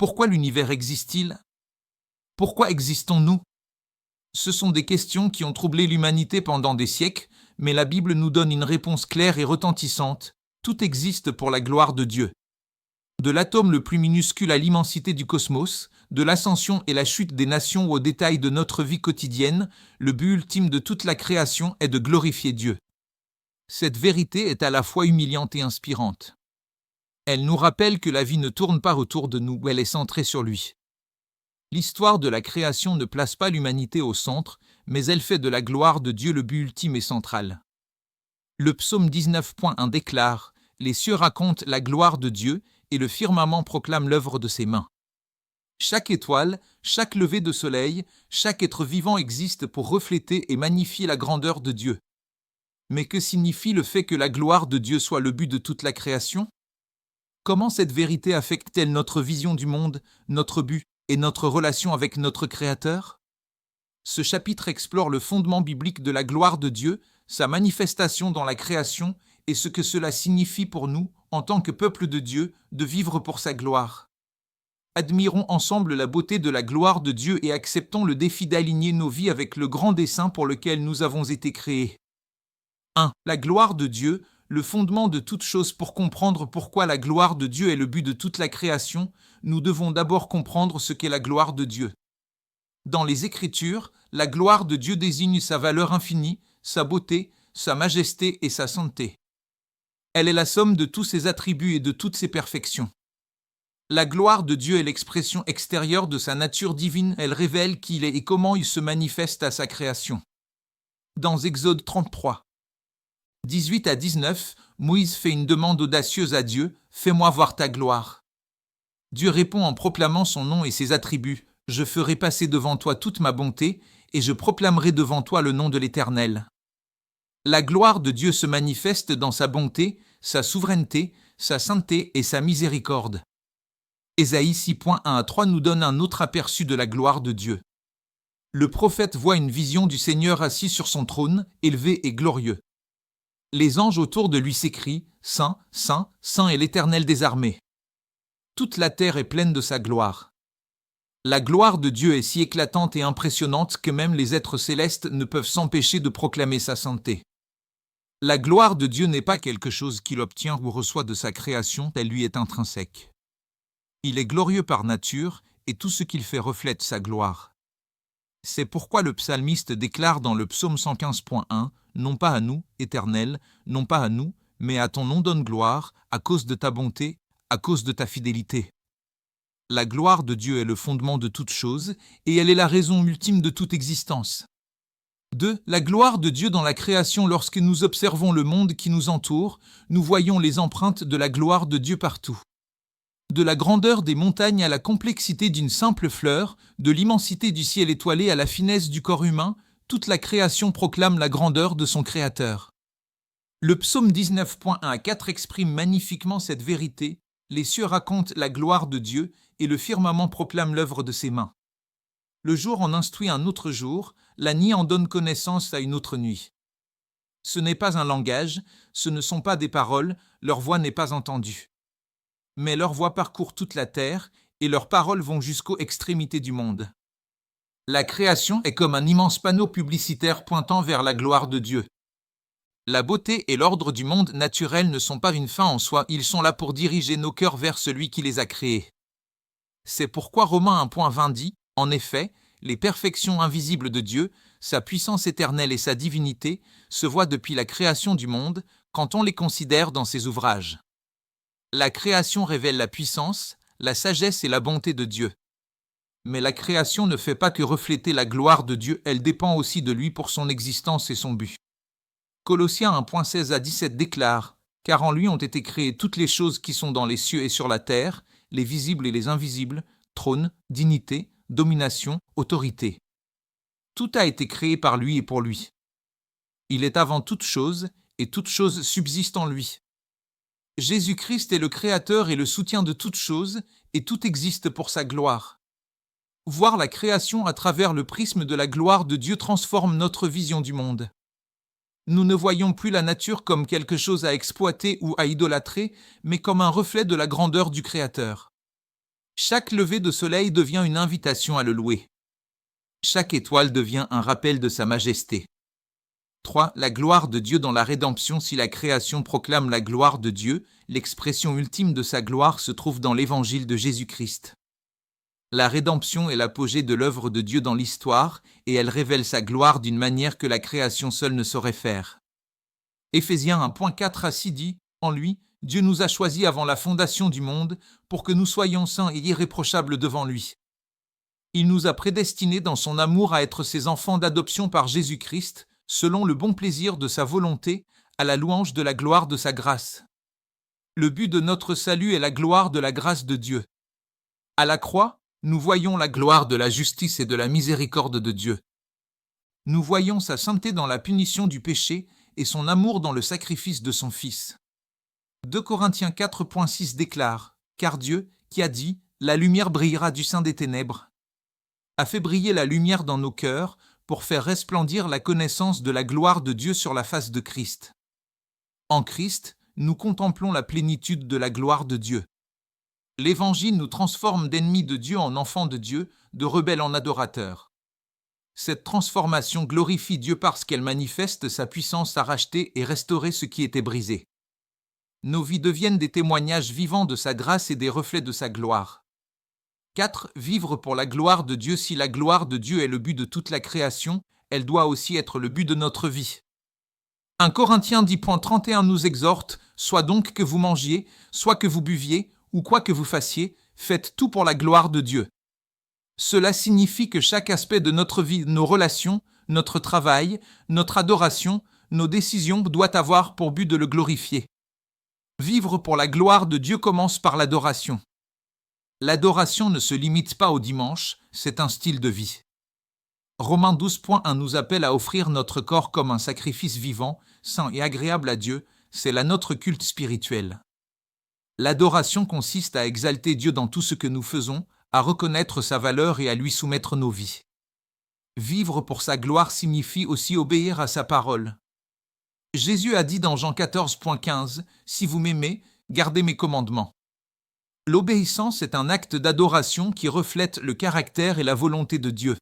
Pourquoi l'univers existe-t-il? Pourquoi existons-nous? Ce sont des questions qui ont troublé l'humanité pendant des siècles, mais la Bible nous donne une réponse claire et retentissante. Tout existe pour la gloire de Dieu. De l'atome le plus minuscule à l'immensité du cosmos, de l'ascension et la chute des nations aux détails de notre vie quotidienne, le but ultime de toute la création est de glorifier Dieu. Cette vérité est à la fois humiliante et inspirante. Elle nous rappelle que la vie ne tourne pas autour de nous, elle est centrée sur lui. L'histoire de la création ne place pas l'humanité au centre, mais elle fait de la gloire de Dieu le but ultime et central. Le psaume 19.1 déclare « Les cieux racontent la gloire de Dieu et le firmament proclame l'œuvre de ses mains. » Chaque étoile, chaque lever de soleil, chaque être vivant existe pour refléter et magnifier la grandeur de Dieu. Mais que signifie le fait que la gloire de Dieu soit le but de toute la création? Comment cette vérité affecte-t-elle notre vision du monde, notre but et notre relation avec notre Créateur? Ce chapitre explore le fondement biblique de la gloire de Dieu, sa manifestation dans la création et ce que cela signifie pour nous, en tant que peuple de Dieu, de vivre pour sa gloire. Admirons ensemble la beauté de la gloire de Dieu et acceptons le défi d'aligner nos vies avec le grand dessein pour lequel nous avons été créés. 1. La gloire de Dieu, le fondement de toute chose. Pour comprendre pourquoi la gloire de Dieu est le but de toute la création, nous devons d'abord comprendre ce qu'est la gloire de Dieu. Dans les Écritures, la gloire de Dieu désigne sa valeur infinie, sa beauté, sa majesté et sa sainteté. Elle est la somme de tous ses attributs et de toutes ses perfections. La gloire de Dieu est l'expression extérieure de sa nature divine, elle révèle qui il est et comment il se manifeste à sa création. Dans Exode 33, 18 à 19, Moïse fait une demande audacieuse à Dieu, « Fais-moi voir ta gloire ». Dieu répond en proclamant son nom et ses attributs, « Je ferai passer devant toi toute ma bonté, et je proclamerai devant toi le nom de l'Éternel ». La gloire de Dieu se manifeste dans sa bonté, sa souveraineté, sa sainteté et sa miséricorde. Ésaïe 6.1 à 3 nous donne un autre aperçu de la gloire de Dieu. Le prophète voit une vision du Seigneur assis sur son trône, élevé et glorieux. Les anges autour de lui s'écrient « Saint, Saint, Saint est l'Éternel des armées ». Toute la terre est pleine de sa gloire. La gloire de Dieu est si éclatante et impressionnante que même les êtres célestes ne peuvent s'empêcher de proclamer sa sainteté. La gloire de Dieu n'est pas quelque chose qu'il obtient ou reçoit de sa création, elle lui est intrinsèque. Il est glorieux par nature et tout ce qu'il fait reflète sa gloire. C'est pourquoi le psalmiste déclare dans le psaume 115.1 « Non pas à nous, Éternel, non pas à nous, mais à ton nom donne gloire, à cause de ta bonté, à cause de ta fidélité. » La gloire de Dieu est le fondement de toute chose et elle est la raison ultime de toute existence. 2. La gloire de Dieu dans la création. Lorsque nous observons le monde qui nous entoure, nous voyons les empreintes de la gloire de Dieu partout. De la grandeur des montagnes à la complexité d'une simple fleur, de l'immensité du ciel étoilé à la finesse du corps humain, toute la création proclame la grandeur de son Créateur. Le psaume 19.1 à 4 exprime magnifiquement cette vérité. Les cieux racontent la gloire de Dieu et le firmament proclame l'œuvre de ses mains. Le jour en instruit un autre jour, la nuit en donne connaissance à une autre nuit. Ce n'est pas un langage, ce ne sont pas des paroles, leur voix n'est pas entendue. Mais leur voix parcourt toute la terre et leurs paroles vont jusqu'aux extrémités du monde. La création est comme un immense panneau publicitaire pointant vers la gloire de Dieu. La beauté et l'ordre du monde naturel ne sont pas une fin en soi, ils sont là pour diriger nos cœurs vers celui qui les a créés. C'est pourquoi Romains 1.20 dit, en effet, les perfections invisibles de Dieu, sa puissance éternelle et sa divinité, se voient depuis la création du monde, quand on les considère dans ses ouvrages. La création révèle la puissance, la sagesse et la bonté de Dieu. Mais la création ne fait pas que refléter la gloire de Dieu, elle dépend aussi de lui pour son existence et son but. Colossiens 1.16 à 17 déclare « Car en lui ont été créées toutes les choses qui sont dans les cieux et sur la terre, les visibles et les invisibles, trône, dignité, domination, autorité. Tout a été créé par lui et pour lui. Il est avant toute chose, et toute chose subsiste en lui. Jésus-Christ est le Créateur et le soutien de toutes choses, et tout existe pour sa gloire. Voir la création à travers le prisme de la gloire de Dieu transforme notre vision du monde. Nous ne voyons plus la nature comme quelque chose à exploiter ou à idolâtrer, mais comme un reflet de la grandeur du Créateur. Chaque lever de soleil devient une invitation à le louer. Chaque étoile devient un rappel de sa majesté. 3. La gloire de Dieu dans la rédemption. Si la création proclame la gloire de Dieu, l'expression ultime de sa gloire se trouve dans l'évangile de Jésus-Christ. La rédemption est l'apogée de l'œuvre de Dieu dans l'histoire et elle révèle sa gloire d'une manière que la création seule ne saurait faire. Éphésiens 1.4 à 6 dit, en lui, Dieu nous a choisis avant la fondation du monde pour que nous soyons saints et irréprochables devant lui. Il nous a prédestinés dans son amour à être ses enfants d'adoption par Jésus-Christ, selon le bon plaisir de sa volonté, à la louange de la gloire de sa grâce. Le but de notre salut est la gloire de la grâce de Dieu. À la croix, nous voyons la gloire de la justice et de la miséricorde de Dieu. Nous voyons sa sainteté dans la punition du péché et son amour dans le sacrifice de son Fils. 2 Corinthiens 4.6 déclare « Car Dieu, qui a dit « La lumière brillera du sein des ténèbres », a fait briller la lumière dans nos cœurs pour faire resplendir la connaissance de la gloire de Dieu sur la face de Christ. En Christ, nous contemplons la plénitude de la gloire de Dieu. L'Évangile nous transforme d'ennemis de Dieu en enfants de Dieu, de rebelles en adorateurs. Cette transformation glorifie Dieu parce qu'elle manifeste sa puissance à racheter et restaurer ce qui était brisé. Nos vies deviennent des témoignages vivants de sa grâce et des reflets de sa gloire. 4. Vivre pour la gloire de Dieu. Si la gloire de Dieu est le but de toute la création, elle doit aussi être le but de notre vie. 1 Corinthiens 10.31 nous exhorte « Soit donc que vous mangiez, soit que vous buviez, ou quoi que vous fassiez, faites tout pour la gloire de Dieu. » Cela signifie que chaque aspect de notre vie, nos relations, notre travail, notre adoration, nos décisions doit avoir pour but de le glorifier. Vivre pour la gloire de Dieu commence par l'adoration. L'adoration ne se limite pas au dimanche, c'est un style de vie. Romains 12.1 nous appelle à offrir notre corps comme un sacrifice vivant, saint et agréable à Dieu, c'est là notre culte spirituel. L'adoration consiste à exalter Dieu dans tout ce que nous faisons, à reconnaître sa valeur et à lui soumettre nos vies. Vivre pour sa gloire signifie aussi obéir à sa parole. Jésus a dit dans Jean 14.15 « Si vous m'aimez, gardez mes commandements ». L'obéissance est un acte d'adoration qui reflète le caractère et la volonté de Dieu.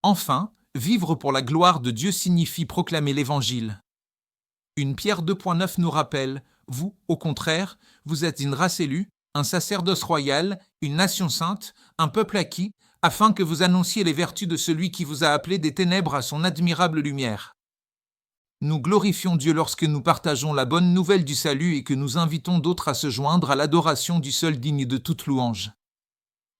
Enfin, vivre pour la gloire de Dieu signifie proclamer l'Évangile. 1 Pierre 2.9 nous rappelle « Vous, au contraire, vous êtes une race élue, un sacerdoce royal, une nation sainte, un peuple acquis, afin que vous annonciez les vertus de celui qui vous a appelé des ténèbres à son admirable lumière. » Nous glorifions Dieu lorsque nous partageons la bonne nouvelle du salut et que nous invitons d'autres à se joindre à l'adoration du seul digne de toute louange.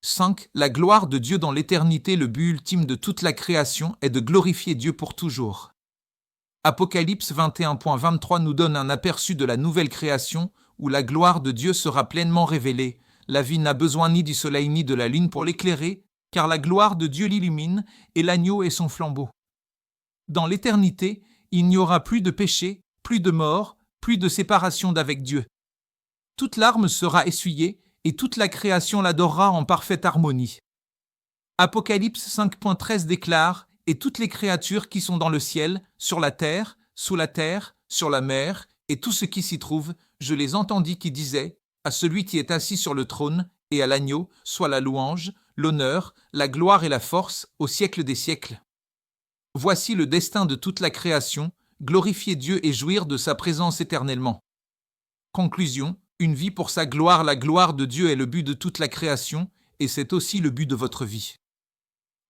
5. La gloire de Dieu dans l'éternité. Le but ultime de toute la création est de glorifier Dieu pour toujours. Apocalypse 21.23 nous donne un aperçu de la nouvelle création où la gloire de Dieu sera pleinement révélée. La vie n'a besoin ni du soleil ni de la lune pour l'éclairer, car la gloire de Dieu l'illumine et l'agneau est son flambeau. Dans l'éternité, il n'y aura plus de péché, plus de mort, plus de séparation d'avec Dieu. Toute larme sera essuyée et toute la création l'adorera en parfaite harmonie. Apocalypse 5.13 déclare « Et toutes les créatures qui sont dans le ciel, sur la terre, sous la terre, sur la mer, et tout ce qui s'y trouve, je les entendis qui disaient « À celui qui est assis sur le trône et à l'agneau, soit la louange, l'honneur, la gloire et la force au siècle des siècles. » Voici le destin de toute la création, glorifier Dieu et jouir de sa présence éternellement. Conclusion, une vie pour sa gloire. La gloire de Dieu est le but de toute la création et c'est aussi le but de votre vie.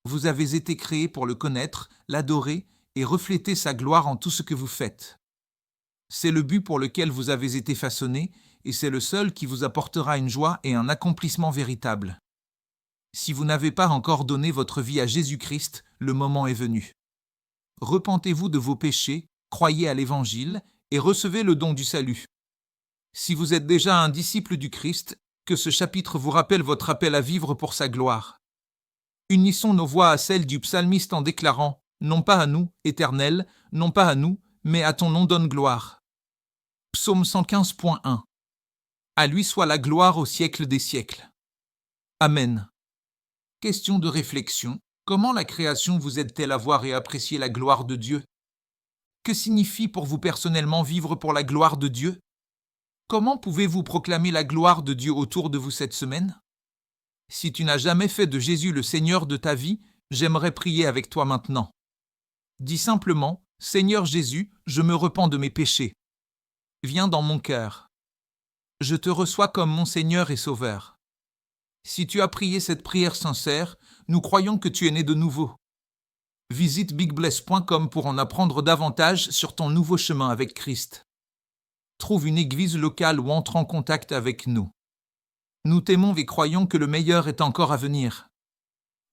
Vous avez été créés pour le connaître, l'adorer et refléter sa gloire en tout ce que vous faites. C'est le but pour lequel vous avez été façonnés et c'est le seul qui vous apportera une joie et un accomplissement véritable. Si vous n'avez pas encore donné votre vie à Jésus-Christ, le moment est venu. Repentez-vous de vos péchés, croyez à l'Évangile et recevez le don du salut. Si vous êtes déjà un disciple du Christ, que ce chapitre vous rappelle votre appel à vivre pour sa gloire. Unissons nos voix à celles du psalmiste en déclarant « Non pas à nous, Éternel, non pas à nous, mais à ton nom donne gloire. » Psaume 115.1. À lui soit la gloire au siècle des siècles. Amen. Question de réflexion. Comment la création vous aide-t-elle à voir et apprécier la gloire de Dieu? Que signifie pour vous personnellement vivre pour la gloire de Dieu? Comment pouvez-vous proclamer la gloire de Dieu autour de vous cette semaine? Si tu n'as jamais fait de Jésus le Seigneur de ta vie, j'aimerais prier avec toi maintenant. Dis simplement, « Seigneur Jésus, je me repens de mes péchés. Viens dans mon cœur. Je te reçois comme mon Seigneur et Sauveur. » Si tu as prié cette prière sincère, nous croyons que tu es né de nouveau. Visite bigbless.com pour en apprendre davantage sur ton nouveau chemin avec Christ. Trouve une église locale ou entre en contact avec nous. Nous t'aimons et croyons que le meilleur est encore à venir.